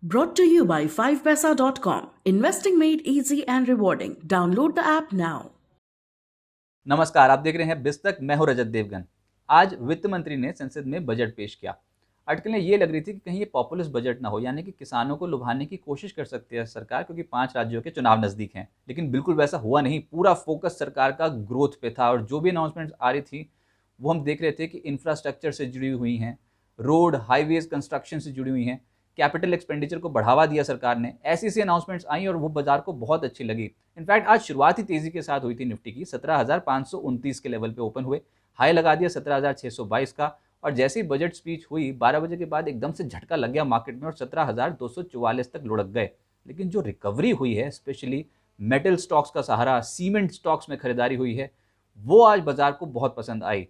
Brought to you by 5paisa.com. Investing made easy and rewarding. Download the app now. नमस्कार, आप देख रहे हैं बिस्तक। मैं हूं रजत देवगन। आज वित्त मंत्री ने संसद में बजट पेश किया। अटकलें ये लग रही थी कि कहीं ये पॉपुलिस्ट बजट ना हो, यानी कि किसानों को लुभाने की कोशिश कर सकती है सरकार, क्योंकि 5 राज्यों के चुनाव नजदीक हैं। लेकिन बिल्कुल वैसा हुआ नहीं। पूरा फोकस सरकार का ग्रोथ पे था और जो भी अनाउंसमेंट्स आ रही थी वो हम देख रहे थे कि इंफ्रास्ट्रक्चर से जुड़ी हुई हैं, रोड हाईवेज कंस्ट्रक्शन से जुड़ी हुई हैं, कैपिटल एक्सपेंडिचर को बढ़ावा दिया सरकार ने। ऐसी ऐसी अनाउंसमेंट्स आई और वो बाजार को बहुत अच्छी लगी। इनफैक्ट आज शुरुआत ही तेजी के साथ हुई थी। निफ्टी की 17,529 के लेवल पे ओपन हुए, हाई लगा दिया 17,622 का। और जैसे ही बजट स्पीच हुई 12 बजे के बाद एकदम से झटका लग गया मार्केट में और 17,244 तक लुढ़क गए। लेकिन जो रिकवरी हुई है, स्पेशली मेटल स्टॉक्स का सहारा, सीमेंट स्टॉक्स में खरीदारी हुई है, वो आज बाजार को बहुत पसंद आई।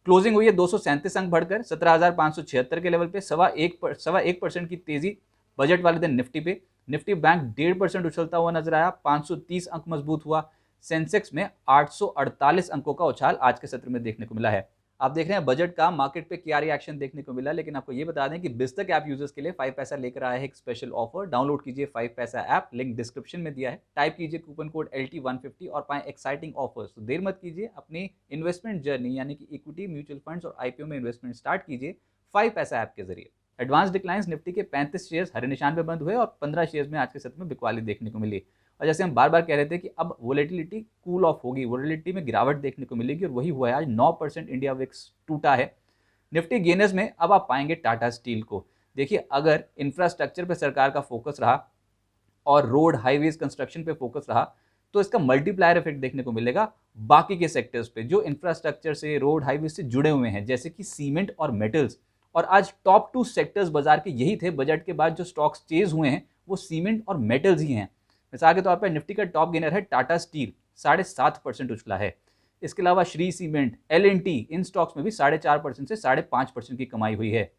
क्लोजिंग हुई है 237 अंक बढ़कर 17,576 के लेवल पे। 1.25% की तेजी बजट वाले दिन निफ्टी पे। निफ्टी बैंक 1.5% उछलता हुआ नजर आया, 530 अंक मजबूत हुआ। सेंसेक्स में 848 अंकों का उछाल आज के सत्र में देखने को मिला है। आप देख रहे हैं बजट का मार्केट पे क्या रिएक्शन देखने को मिला। लेकिन आपको ये बता दें कि बिस्तक ऐप यूजर्स के लिए 5 पैसा लेकर आया है एक स्पेशल ऑफर। डाउनलोड कीजिए 5 पैसा ऐप, लिंक डिस्क्रिप्शन में दिया है। टाइप कीजिए कूपन कोड LT150 और पाएं एक्साइटिंग ऑफर्स। तो देर मत कीजिए, अपनी इन्वेस्टमेंट जर्नी यानी कि इक्विटी, म्यूचुअल फंड्स और IPO में इन्वेस्टमेंट स्टार्ट कीजिए 5 पैसा ऐप के जरिए। एडवांस डिक्लाइंस निफ्टी के 35 शेयर्स हरे निशान पे बंद हुए और 15 शेयर्स में आज के सत्र में बिकवाली देखने को मिली। और जैसे हम बार बार कह रहे थे कि अब वोलेटिलिटी कूल ऑफ होगी, वोलेटिलिटी में गिरावट देखने को मिलेगी और वही हुआ है। आज 9% इंडिया विक्स टूटा है। निफ्टी गेनर्स में अब आप पाएंगे टाटा स्टील को। देखिए, अगर इंफ्रास्ट्रक्चर पे सरकार का फोकस रहा और रोड हाईवेज कंस्ट्रक्शन पे फोकस रहा तो इसका मल्टीप्लायर इफेक्ट देखने को मिलेगा बाकी के सेक्टर्स पे जो इंफ्रास्ट्रक्चर से, रोड हाईवे से जुड़े हुए हैं, जैसे कि सीमेंट और मेटल्स। और आज टॉप 2 सेक्टर्स बाजार के यही थे। बजट के बाद जो स्टॉक्स चेज हुए हैं वो सीमेंट और मेटल्स ही हैं। मिसाल के तौर पर निफ्टी का टॉप गेनर है टाटा स्टील, 7.5% उछला है। इसके अलावा श्री सीमेंट, LNT, इन स्टॉक्स में भी 4.5% से 5.5% की कमाई हुई है।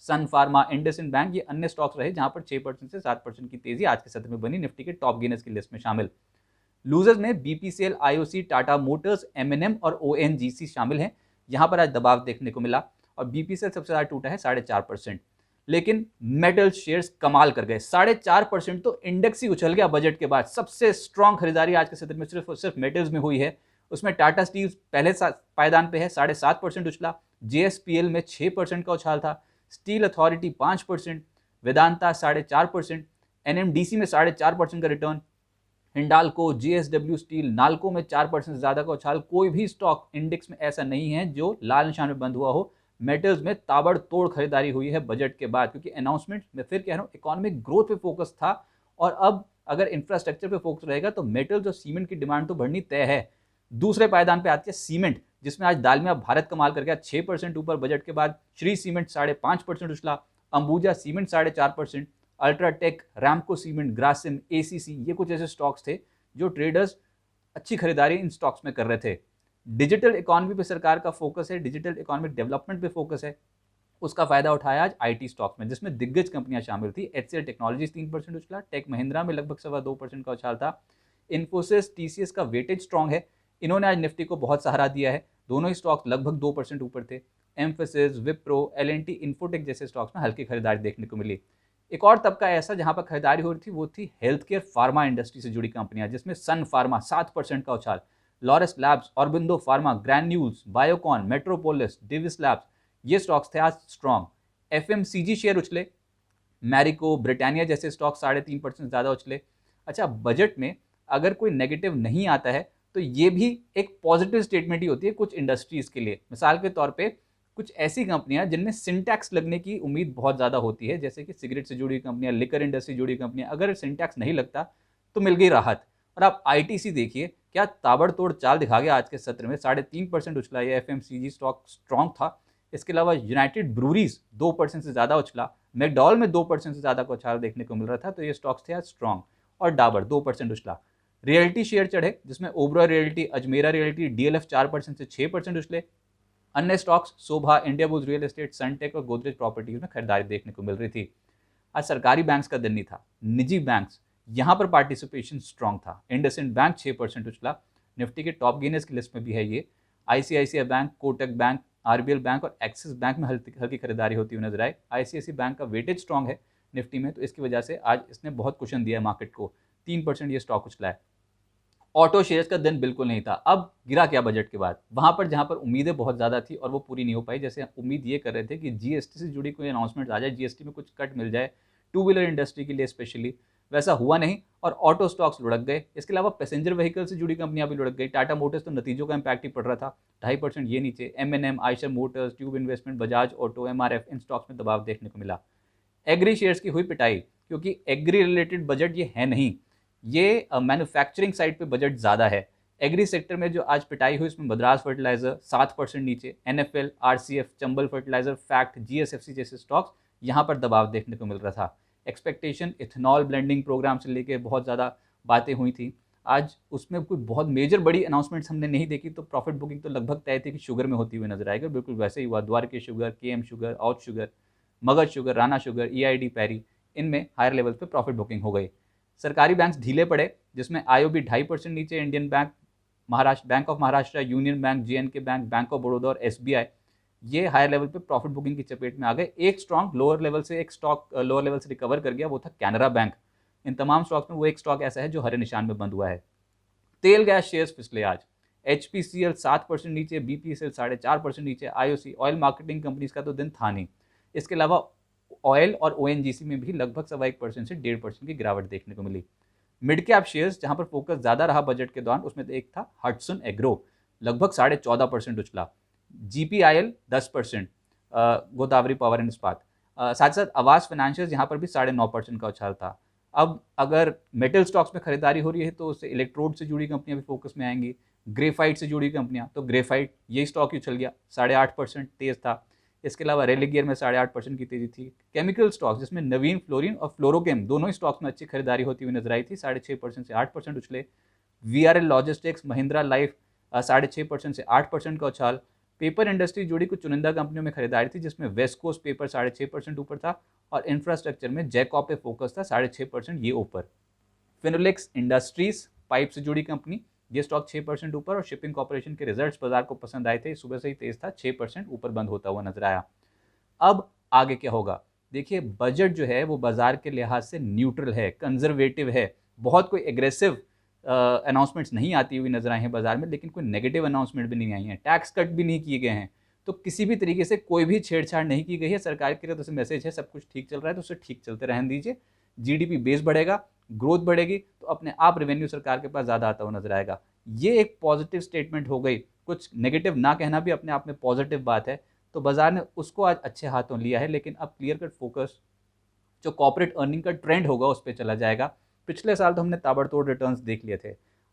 सन फार्मा, इंडसइंड बैंक, ये अन्य स्टॉक्स रहे जहां पर 6% से 7% की तेजी आज के सत्र में बनी। निफ्टी के टॉप गेनर्स की लिस्ट में शामिल। लूजर्स में BPCL, IOC, Tata Motors, M&M और ONGC शामिल हैं। यहां पर आज दबाव देखने को मिला और BPCL सबसे ज्यादा टूटा है 4.5%। लेकिन मेटल शेयर्स कमाल कर गए, 4.5% तो इंडेक्स ही उछल गया बजट के बाद। सबसे स्ट्रॉन्ग खरीदारी आज के सत्र में सिर्फ और सिर्फ मेटल्स में हुई है। उसमें टाटा स्टील पहले पायदान पे है, 7.5% उछला। JSPL में 6% का उछाल था। स्टील अथॉरिटी 5%, वेदांता 4.5%, NMDC में 4.5% का return, Hindalco, JSW steel, NALCO में 4% से ज्यादा का उछाल। कोई भी स्टॉक इंडेक्स में ऐसा नहीं है जो लाल निशान में बंद हुआ हो। मेटल्स में ताबड़तोड़ खरीदारी हुई है बजट के बाद, क्योंकि अनाउंसमेंट में फिर कह रहा हूं इकोनॉमिक ग्रोथ पे फोकस था और अब अगर इंफ्रास्ट्रक्चर पे फोकस रहेगा तो मेटल्स और सीमेंट की डिमांड तो बढ़नी तय है। दूसरे पायदान पे आती है सीमेंट, जिसमें आज दालमिया भारत कमाल कर गया, 6% ऊपर बजट के बाद। श्री सीमेंट 5.5% उछला। Ambuja cement 4.5%, UltraTech, Ramco cement, Grasim, ACC, ये कुछ ऐसे स्टॉक्स थे जो ट्रेडर्स अच्छी खरीदारी इन स्टॉक्स में कर रहे थे। डिजिटल इकोनॉमी पे सरकार का फोकस है, डिजिटल इकोनॉमिक डेवलपमेंट पे फोकस है। उसका फायदा उठाया आज IT स्टॉक्स में, जिसमें दिग्गज कंपनियां शामिल थी। HCL technologies 3% उछला। टेक महिंद्रा में लगभग 2.25% का उछाल था। इन्फोसिस, TCS का वेटेज स्ट्रॉन्ग है, इन्होंने आज निफ्टी को बहुत सहारा दिया है। दोनों ही स्टॉक्स लगभग 2% ऊपर थे। एम्फेसिस, विप्रो, LNT, इन्फोटेक जैसे स्टॉक्स में हल्की खरीदारी देखने को मिली। एक और तबका ऐसा जहां पर खरीदारी हो रही थी वो थी हेल्थ केयर फार्मा इंडस्ट्री से जुड़ी कंपनियां, जिसमें सन फार्मा 7% का उछाल, Laurus labs, Aurobindo pharma, Granules, Biocon, Metropolis, Divi's labs, ये स्टॉक्स थे आज स्ट्रॉन्ग। FMCG शेयर उछले, मैरिको, ब्रिटानिया जैसे स्टॉक 3.5% ज्यादा उछले। अच्छा, बजट में अगर कोई नेगेटिव नहीं आता है तो ये भी एक पॉजिटिव स्टेटमेंट ही होती है कुछ इंडस्ट्रीज के लिए। मिसाल के तौर पे कुछ ऐसी कंपनियां जिनमें सिंटैक्स लगने की उम्मीद बहुत ज्यादा होती है, जैसे कि सिगरेट से जुड़ी कंपनियां, लिकर इंडस्ट्री जुड़ी कंपनियां, अगर सिंटैक्स नहीं लगता तो मिल गई राहत। और आप ITC देखिए, क्या ताबड़तोड़ चाल दिखा गया आज के सत्र में, 3.5% उछला। ये FMCG स्टॉक स्ट्रॉन्ग था। इसके अलावा यूनाइटेड ब्रूरीज 2% से ज्यादा उछला। मैकडॉल में 2% से ज्यादा का उछाल देखने को मिल रहा था, तो ये स्टॉक्स थे आज स्ट्रॉन्ग। और डाबर 2% उछला। रियल्टी शेयर चढ़े, जिसमें Oberoi realty, Ajmera realty, DLF 4% से 6% उछले। अन्य stocks Sobha, India bulls real estate, Sunteck और गोदरेज प्रॉपर्टीज में खरीदारी देखने को मिल रही थी। आज सरकारी बैंक्स का दिन नहीं था, निजी बैंक्स, यहां पर पार्टिसिपेशन स्ट्रॉन्ग था। इंडसइंड बैंक 6% उछला। निफ्टी के टॉप गेनर्स की लिस्ट में भी है ये। ICICI bank, Kotak bank, RBL bank और एक्सिस बैंक में हल्की खरीदारी होती हुई नजर आई। ICICI बैंक का वेटेज स्ट्रॉन्ग है, निफ्टी में, तो इसकी वजह से आज इसने बहुत कुशन दिया है मार्केट को, 3% ये स्टॉक उछला है। ऑटो शेयर्स का दिन बिल्कुल नहीं था। अब गिरा क्या बजट के बाद? वहां पर जहां पर उम्मीदें बहुत ज़्यादा थी और वो पूरी नहीं हो पाई। जैसे उम्मीद ये कर रहे थे कि जीएसटी से जुड़ी कोई अनाउंसमेंट आ जाए, जीएसटी में कुछ कट मिल जाए टू व्हीलर इंडस्ट्री के लिए स्पेशली, वैसा हुआ नहीं और ऑटो स्टॉक्स लुढ़क गए। इसके अलावा पैसेंजर व्हीकल से जुड़ी कंपनियां भी लुढ़क गई। टाटा मोटर्स तो नतीजों का इम्पैक्ट ही पड़ रहा था, 2.5% ये नीचे। MNM, Eicher motors, tube investment, Bajaj auto, MRF, इन स्टॉक्स में दबाव देखने को मिला। एग्री शेयर्स की हुई पिटाई, क्योंकि एग्री रिलेटेड बजट ये है नहीं, ये मैन्युफैक्चरिंग साइड पे बजट ज़्यादा है। एग्री सेक्टर में जो आज पिटाई हुई इसमें मद्रास फर्टिलाइजर 7% नीचे, NFL, RCF, Chambal fertilizer, FACT, GSFC जैसे स्टॉक्स यहाँ पर दबाव देखने को मिल रहा था। एक्सपेक्टेशन इथेनॉल ब्लेंडिंग प्रोग्राम से लेके बहुत ज़्यादा बातें हुई थी, आज उसमें कोई बहुत मेजर बड़ी अनाउंसमेंट्स हमने नहीं देखी, तो प्रॉफिट बुकिंग तो लगभग तय थी कि शुगर में होती हुई नजर आएगी। बिल्कुल वैसे ही हुआ। Dwarikesh sugar, KM sugar, Avadh sugar, Magadh sugar, Rana sugar, EID Parry, इनमें हायर लेवल पे प्रॉफिट बुकिंग हो गई। सरकारी बैंक्स ढीले पड़े, जिसमें आईओबी 2.5% नीचे, Indian bank, Maharashtra, bank of Maharashtra, union bank, JNK bank, bank of Baroda और एसबीआई, ये हायर लेवल पे प्रॉफिट बुकिंग की चपेट में आ गए। एक स्टॉक लोअर लेवल से रिकवर कर गया, वो था कैनरा बैंक। इन तमाम स्टॉक्स में वो एक स्टॉक ऐसा है जो हरे निशान में बंद हुआ है। तेल गैस शेयर्स फिसले आज। एचपीसीएल 7% नीचे, बीपीसीएल 4.5% नीचे, आईओसी, ऑयल मार्केटिंग कंपनीज का तो दिन था नहीं। इसके अलावा ऑयल और ओएनजीसी में भी लगभग 1.25% से 1.5% की गिरावट देखने को मिली। मिड कैप शेयर्स जहां पर फोकस ज्यादा रहा बजट के दौरान, उसमें एक था हटसन एग्रो, लगभग 14.5% उछला। जीपीआईएल 10%, गोदावरी पावर एंड इस्पात, साथ साथ आवास फाइनेंशियल यहाँ पर भी 9.5% का उछाल था। अब अगर मेटल स्टॉक्स में खरीदारी हो रही है तो उससे इलेक्ट्रोड से जुड़ी कंपनियां भी फोकस में आएंगी। ग्रेफाइट से जुड़ी कंपनियां, तो ग्रेफाइट ये स्टॉक ही उछल गया, 8.5% तेज था। इसके अलावा रेलिगियर में 8.5% की तेजी थी। केमिकल स्टॉक्स जिसमें नवीन फ्लोरिन और फ्लोरोकेम दोनों ही स्टॉक्स में अच्छी खरीदारी होती हुई नजर आई थी, 6.5% से 8% उछले। वीआरएल लॉजिस्टिक्स, महिंद्रा लाइफ 6.5% से 8% का उछाल। पेपर इंडस्ट्री जुड़ी कुछ चुनिंदा कंपनियों में खरीदारी थी, जिसमें वेस्ट कोस्ट पेपर 6.5% ऊपर था और इंफ्रास्ट्रक्चर में जैकॉप पे फोकस था, 6.5% ये ऊपर। फिनोलेक्स इंडस्ट्रीज, पाइप से जुड़ी कंपनी, ये स्टॉक 6% ऊपर और शिपिंग कॉर्पोरेशन के रिजल्ट्स बाजार को पसंद आए थे, सुबह से ही तेज था, 6% ऊपर बंद होता हुआ नजर आया। अब आगे क्या होगा? देखिए, बजट जो है वो बाजार के लिहाज से न्यूट्रल है, कंजर्वेटिव है, बहुत कोई एग्रेसिव अनाउंसमेंट्स नहीं आती हुई नजर आई हैं बाजार में, लेकिन कोई नेगेटिव अनाउंसमेंट भी नहीं आई है, टैक्स कट भी नहीं किए गए हैं, तो किसी भी तरीके से कोई भी छेड़छाड़ नहीं की गई है। सरकार की तरफ से मैसेज है सब कुछ ठीक चल रहा है, तो उसे ठीक चलते रहने दीजिए। जीडीपी बेस बढ़ेगा, ग्रोथ बढ़ेगी, तो अपने आप रेवेन्यू सरकार के पास ज़्यादा आता हुआ नजर आएगा। ये एक पॉजिटिव स्टेटमेंट हो गई, कुछ नेगेटिव ना कहना भी अपने आप में पॉजिटिव बात है, तो बाजार ने उसको आज अच्छे हाथों लिया है। लेकिन अब क्लियर कट फोकस जो कॉर्पोरेट अर्निंग का ट्रेंड होगा उस पर चला जाएगा। पिछले साल तो हमने ताबड़तोड़ रिटर्न्स देख लिए थे,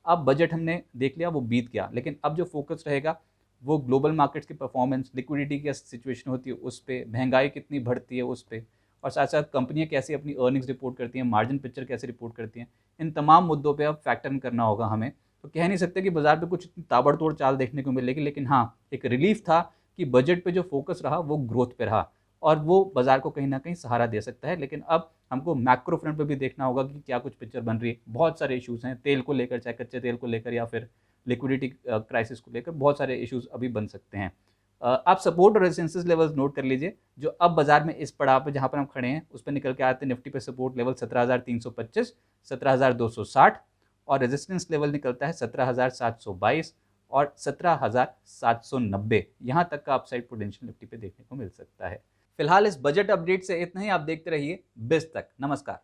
अब बजट हमने देख लिया, वो बीत गया, लेकिन अब जो फोकस रहेगा वो ग्लोबल मार्केट्स की परफॉर्मेंस, लिक्विडिटी की सिचुएशन होती है उस पर, महंगाई कितनी बढ़ती है उस पर, और साथ साथ कंपनियां कैसे अपनी अर्निंग्स रिपोर्ट करती हैं, मार्जिन पिक्चर कैसे रिपोर्ट करती हैं, इन तमाम मुद्दों पे अब फैक्टर करना होगा हमें। तो कह नहीं सकते कि बाजार पे कुछ ताबड़तोड़ चाल देखने को मिलेगी, लेकिन हाँ, एक रिलीफ था कि बजट पे जो फोकस रहा वो ग्रोथ पे रहा और वो बाजार को कहीं ना कहीं सहारा दे सकता है। लेकिन अब हमको मैक्रो फ्रंट पे भी देखना होगा कि क्या कुछ पिक्चर बन रही है। बहुत सारे इश्यूज हैं, तेल को लेकर, चाहे कच्चे तेल को लेकर या फिर लिक्विडिटी क्राइसिस को लेकर, बहुत सारे इश्यूज अभी बन सकते हैं। आप सपोर्ट और रेजिस्टेंस लेवल्स नोट कर लीजिए, जो अब बाजार में इस पड़ाव पे जहाँ पर हम खड़े हैं उस पर निकल के आते हैं। निफ्टी पे सपोर्ट लेवल 17,325, 17,260 और रेजिस्टेंस लेवल निकलता है 17,722 और 17,790। यहाँ तक का अपसाइड पोटेंशियल निफ्टी पे देखने को मिल सकता है। फिलहाल इस बजट अपडेट से इतना ही। आप देखते रहिए बिज़ तक। नमस्कार।